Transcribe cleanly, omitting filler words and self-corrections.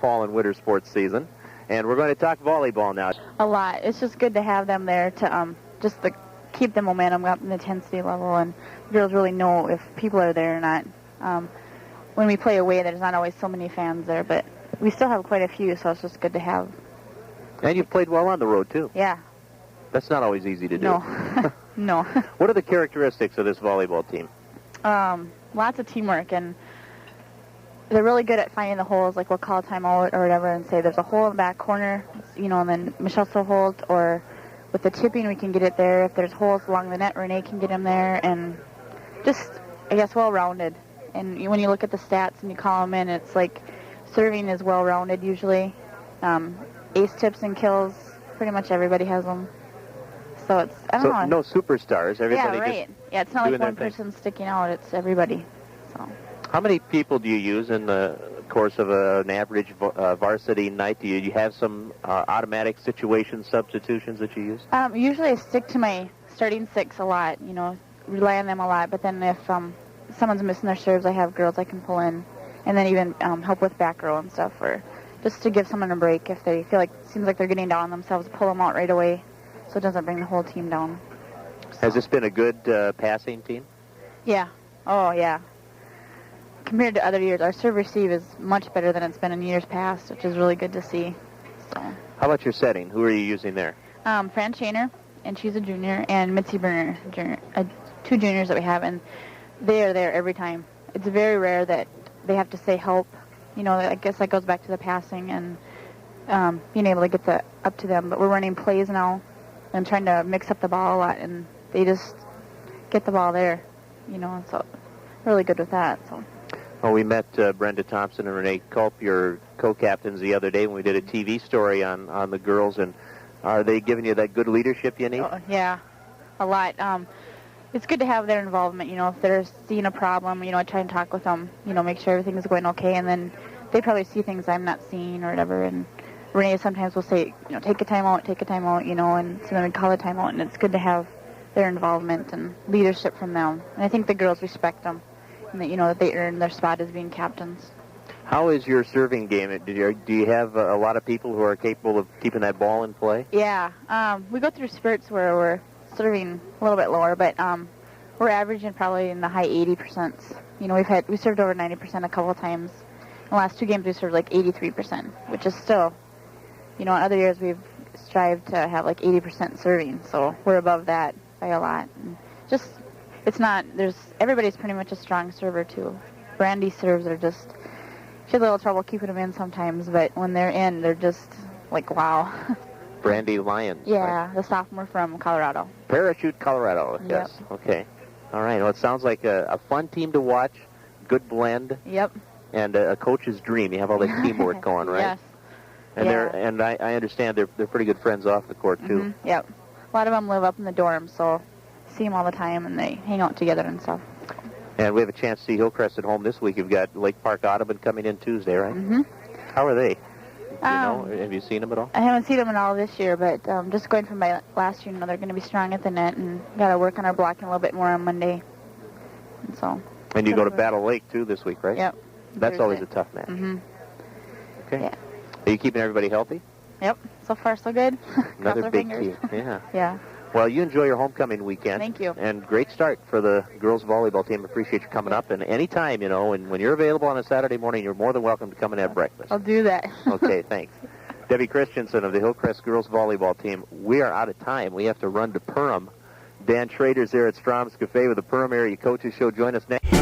fall and winter sports season. And we're going to talk volleyball now. A lot. It's just good to have them there to just to keep the momentum up in the intensity level, and girls really know if people are there or not. When we play away, there's not always so many fans there, but we still have quite a few, so it's just good to have. And you've played well on the road, too. Yeah. That's not always easy to do. No. No. What are the characteristics of this volleyball team? Lots of teamwork, and they're really good at finding the holes. Like, we'll call a timeout or whatever and say there's a hole in the back corner, you know, and then Michelle still holds, or with the tipping, we can get it there. If there's holes along the net, Renee can get them there, and just, I guess, well-rounded. And when you look at the stats and you call them in, it's like serving is well-rounded usually. Ace tips and kills, pretty much everybody has them. So it's, I don't know. No superstars. Everybody yeah, right. Just yeah, it's not like one thing. person sticking out. It's everybody. So. How many people do you use in the course of an average varsity night? Do you have some automatic situation substitutions that you use? Usually I stick to my starting six a lot, you know, rely on them a lot. But then if someone's missing their serves, I have girls I can pull in, and then even help with back row and stuff, or just to give someone a break if they feel like it seems like they're getting down on themselves, pull them out right away so it doesn't bring the whole team down. So. Has this been a good passing team? Yeah. Oh, yeah. Compared to other years, our serve-receive is much better than it's been in years past, which is really good to see. So. How about your setting? Who are you using there? Fran Shaner, and she's a junior, and Mitzi Berner, two juniors that we have, and they are there every time. It's very rare that they have to say help. You know, I guess that goes back to the passing and being able to get up to them. But we're running plays now and trying to mix up the ball a lot, and they just get the ball there, you know, so really good with that. So. Well, we met Brenda Thompson and Renee Culp, your co-captains, the other day when we did a TV story on the girls, and are they giving you that good leadership you need? Oh, yeah, a lot. It's good to have their involvement, you know, if they're seeing a problem, you know, I try and talk with them, you know, make sure everything is going okay, and then they probably see things I'm not seeing or whatever, and Renee sometimes will say, you know, take a timeout, you know, and so then we call a timeout, and it's good to have their involvement and leadership from them. And I think the girls respect them, and that, you know, that they earn their spot as being captains. How is your serving game? Do you have a lot of people who are capable of keeping that ball in play? Yeah. We go through spurts where we're serving a little bit lower, but we're averaging probably in the high 80%. You know, we served over 90% a couple of times. In the last two games, we served like 83%, which is still, you know, in other years we've strived to have like 80% serving, so we're above that by a lot. And just, everybody's pretty much a strong server too. Brandy's serves are just, she has a little trouble keeping them in sometimes, but when they're in, they're just like, wow. Brandy Lyons. Yeah, right? The sophomore from Colorado. Parachute, Colorado, yes. Yep. Okay. All right. Well, it sounds like a fun team to watch, good blend. Yep. And a coach's dream. You have all that teamwork going, right? Yes. And I understand they're pretty good friends off the court, too. Mm-hmm. Yep. A lot of them live up in the dorms, so I see them all the time, and they hang out together and stuff. And we have a chance to see Hillcrest at home this week. You've got Lake Park Audubon coming in Tuesday, right? Mm-hmm. How are they? You know, have you seen them at all? I haven't seen them at all this year, but just going from my last year, you know, they're going to be strong at the net, and got to work on our blocking a little bit more on Monday. And so. And you go to Battle Lake, too, this week, right? Yep. That's Thursday. always a tough match. Mm-hmm. Okay. Yeah. Are you keeping everybody healthy? Yep. So far, so good. Another big fingers. team. Yeah. Yeah. Well, you enjoy your homecoming weekend. Thank you. And great start for the girls volleyball team. Appreciate you coming up. And anytime, you know, when you're available on a Saturday morning, you're more than welcome to come and have breakfast. I'll do that. Okay, thanks. Debi Christianson of the Hillcrest girls volleyball team. We are out of time. We have to run to Perham. Dan Schrader's there at Strom's Cafe with the Perham Area Coaches Show. Join us next.